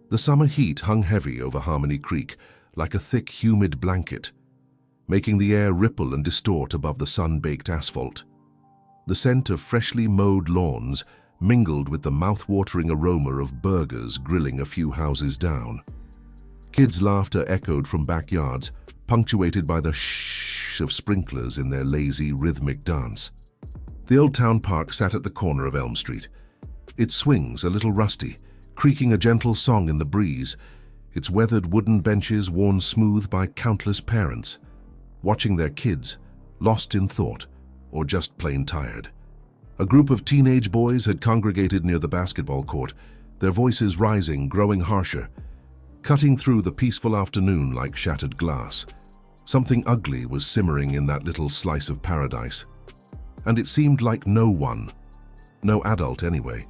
The summer heat hung heavy over Harmony Creek like a thick, humid blanket, making the air ripple and distort above the sun-baked asphalt. The scent of freshly mowed lawns mingled with the mouth-watering aroma of burgers grilling a few houses down. Kids' laughter echoed from backyards, punctuated by the shh of sprinklers in their lazy, rhythmic dance. The old town park sat at the corner of Elm Street, its swings a little rusty, creaking a gentle song in the breeze, its weathered wooden benches worn smooth by countless parents, watching their kids, lost in thought or just plain tired. A group of teenage boys had congregated near the basketball court, their voices rising, growing harsher, cutting through the peaceful afternoon like shattered glass. Something ugly was simmering in that little slice of paradise, and it seemed like no one, no adult anyway,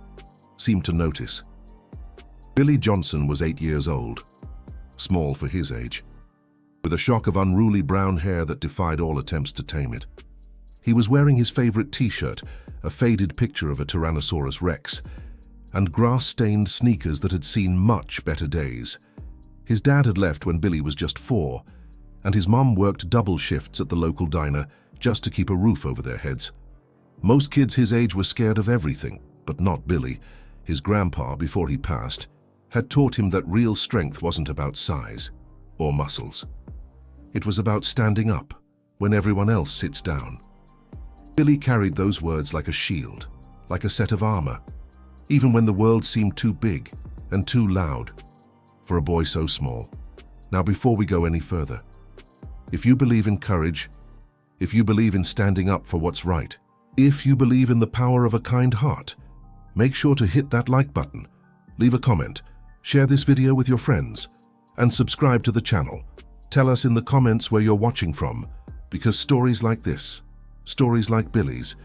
seemed to notice. Billy Johnson was 8 years old, small for his age, with a shock of unruly brown hair that defied all attempts to tame it. He was wearing his favorite t-shirt, a faded picture of a Tyrannosaurus Rex, and grass-stained sneakers that had seen much better days. His dad had left when Billy was just 4, and his mom worked double shifts at the local diner just to keep a roof over their heads. Most kids his age were scared of everything, but not Billy. His grandpa, before he passed, had taught him that real strength wasn't about size or muscles. It was about standing up when everyone else sits down. Billy carried those words like a shield, like a set of armor, even when the world seemed too big and too loud for a boy so small. Now, before we go any further, if you believe in courage, if you believe in standing up for what's right, if you believe in the power of a kind heart, make sure to hit that like button, leave a comment, share this video with your friends, and subscribe to the channel. Tell us in the comments where you're watching from, because stories like this, stories like Billy's,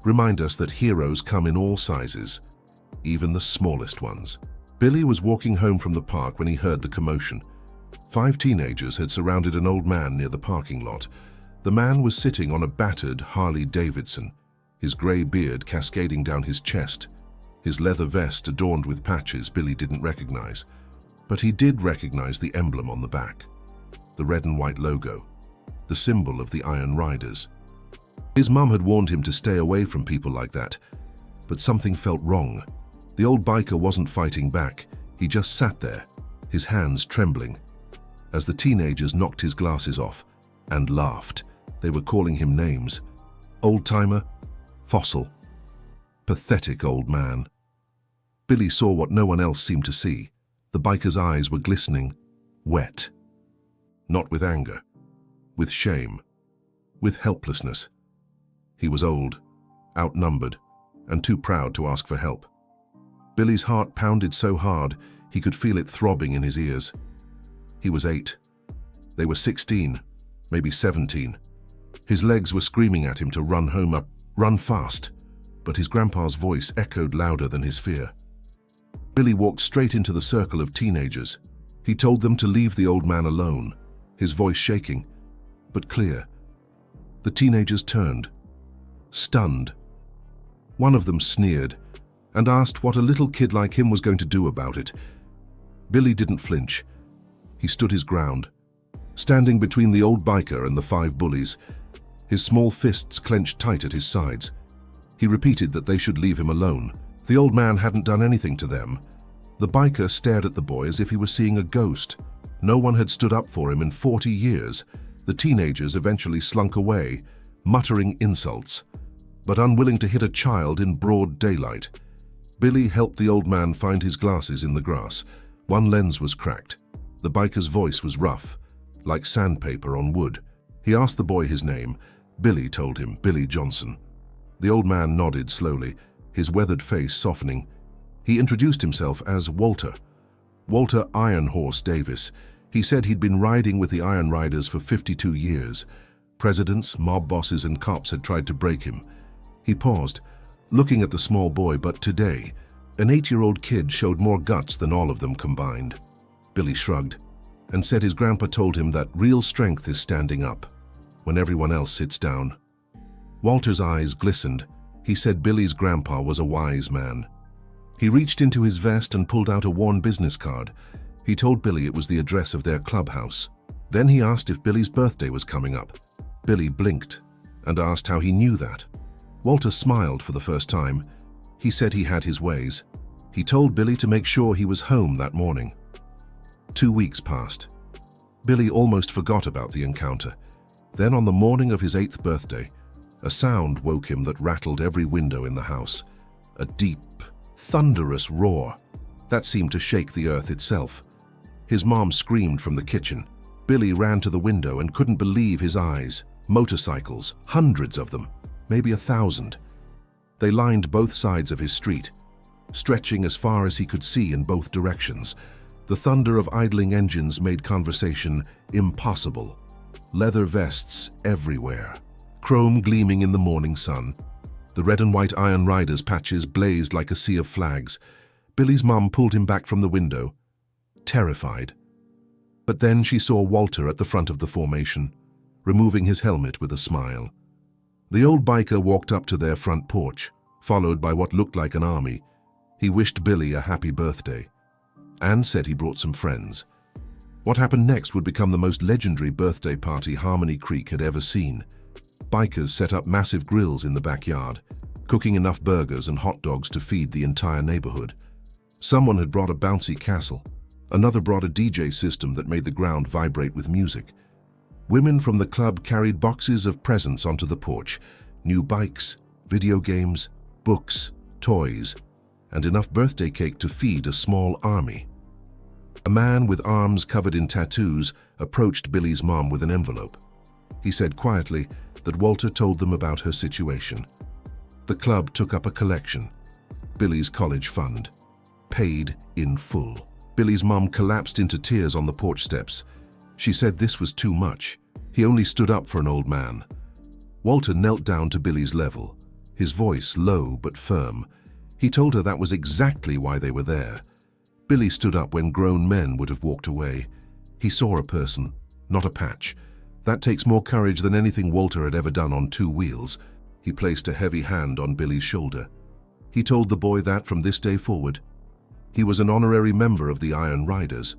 remind us that heroes come in all sizes, even the smallest ones. Billy was walking home from the park when he heard the commotion. 5 teenagers had surrounded an old man near the parking lot. The man was sitting on a battered Harley Davidson, his gray beard cascading down his chest, his leather vest adorned with patches Billy didn't recognize. But he did recognize the emblem on the back, the red and white logo, the symbol of the Iron Riders. His mum had warned him to stay away from people like that, but something felt wrong. The old biker wasn't fighting back. He just sat there, his hands trembling. As the teenagers knocked his glasses off and laughed, they were calling him names. Old-timer, fossil, pathetic old man. Billy saw what no one else seemed to see. The biker's eyes were glistening, wet. Not with anger, with shame, with helplessness. He was old, outnumbered, and too proud to ask for help. Billy's heart pounded so hard he could feel it throbbing in his ears. He was 8. They were 16, maybe 17. His legs were screaming at him to run home, run fast, but his grandpa's voice echoed louder than his fear. Billy walked straight into the circle of teenagers. He told them to leave the old man alone, his voice shaking, but clear. The teenagers turned, stunned. One of them sneered and asked what a little kid like him was going to do about it. Billy didn't flinch. He stood his ground, standing between the old biker and the 5 bullies, his small fists clenched tight at his sides. He repeated that they should leave him alone. The old man hadn't done anything to them. The biker stared at the boy as if he were seeing a ghost. No one had stood up for him in 40 years. The teenagers eventually slunk away, muttering insults, but unwilling to hit a child in broad daylight. Billy helped the old man find his glasses in the grass. One lens was cracked. The biker's voice was rough, like sandpaper on wood. He asked the boy his name. Billy told him, Billy Johnson. The old man nodded slowly, his weathered face softening. He introduced himself as Walter Iron Horse Davis. He said he'd been riding with the Iron Riders for 52 years. Presidents, mob bosses, and cops had tried to break him. He paused, looking at the small boy, but today, an 8-year-old kid showed more guts than all of them combined. Billy shrugged and said his grandpa told him that real strength is standing up when everyone else sits down. Walter's eyes glistened. He said Billy's grandpa was a wise man. He reached into his vest and pulled out a worn business card. He told Billy it was the address of their clubhouse. Then he asked if Billy's birthday was coming up. Billy blinked and asked how he knew that. Walter smiled for the first time. He said he had his ways. He told Billy to make sure he was home that morning. 2 weeks passed. Billy almost forgot about the encounter. Then on the morning of his 8th birthday, a sound woke him that rattled every window in the house. A deep, thunderous roar that seemed to shake the earth itself. His mom screamed from the kitchen. Billy ran to the window and couldn't believe his eyes. Motorcycles, hundreds of them, maybe 1,000. They lined both sides of his street, stretching as far as he could see in both directions. The thunder of idling engines made conversation impossible. Leather vests everywhere, chrome gleaming in the morning sun. The red and white Iron Riders patches blazed like a sea of flags. Billy's mum pulled him back from the window, terrified. But then she saw Walter at the front of the formation, removing his helmet with a smile. The old biker walked up to their front porch, followed by what looked like an army. He wished Billy a happy birthday, and said he brought some friends. What happened next would become the most legendary birthday party Harmony Creek had ever seen. Bikers set up massive grills in the backyard, cooking enough burgers and hot dogs to feed the entire neighborhood. Someone had brought a bouncy castle. Another brought a DJ system that made the ground vibrate with music. Women from the club carried boxes of presents onto the porch, new bikes, video games, books, toys, and enough birthday cake to feed a small army. A man with arms covered in tattoos approached Billy's mom with an envelope. He said quietly that Walter told them about her situation. The club took up a collection, Billy's college fund, paid in full. Billy's mom collapsed into tears on the porch steps. She said this was too much. He only stood up for an old man. Walter knelt down to Billy's level, his voice low but firm. He told her that was exactly why they were there. Billy stood up when grown men would have walked away. He saw a person, not a patch. That takes more courage than anything Walter had ever done on 2 wheels. He placed a heavy hand on Billy's shoulder. He told the boy that from this day forward, he was an honorary member of the Iron Riders.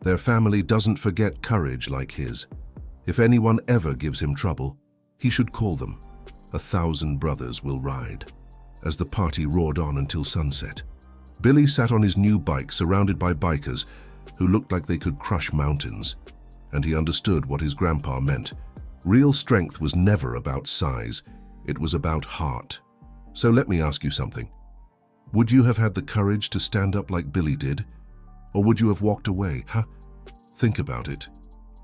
Their family doesn't forget courage like his. If anyone ever gives him trouble, he should call them. 1,000 brothers will ride. As the party roared on until sunset, Billy sat on his new bike surrounded by bikers who looked like they could crush mountains. And he understood what his grandpa meant. Real strength was never about size. It was about heart. So let me ask you something. Would you have had the courage to stand up like Billy did? Or would you have walked away, huh? Think about it.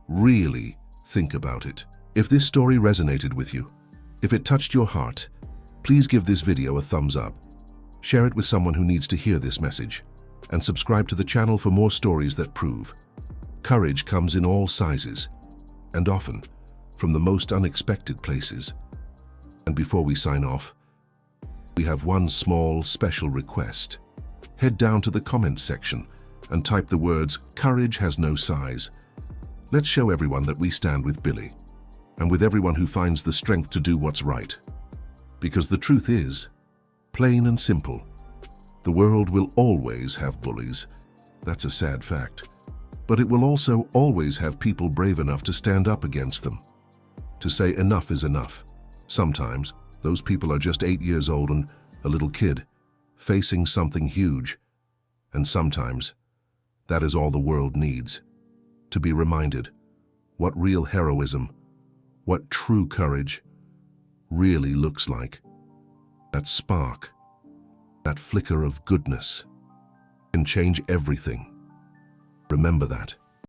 Really think about it. If this story resonated with you, if it touched your heart, please give this video a thumbs up. Share it with someone who needs to hear this message. And subscribe to the channel for more stories that prove courage comes in all sizes, and often from the most unexpected places. And before we sign off, we have one small, special request. Head down to the comments section and type the words, "Courage has no size." Let's show everyone that we stand with Billy, and with everyone who finds the strength to do what's right. Because the truth is, plain and simple, the world will always have bullies. That's a sad fact. But it will also always have people brave enough to stand up against them, to say enough is enough. Sometimes, those people are just 8 years old and a little kid, facing something huge. And sometimes, that is all the world needs, to be reminded what real heroism, what true courage really looks like. That spark, that flicker of goodness can change everything. Remember that.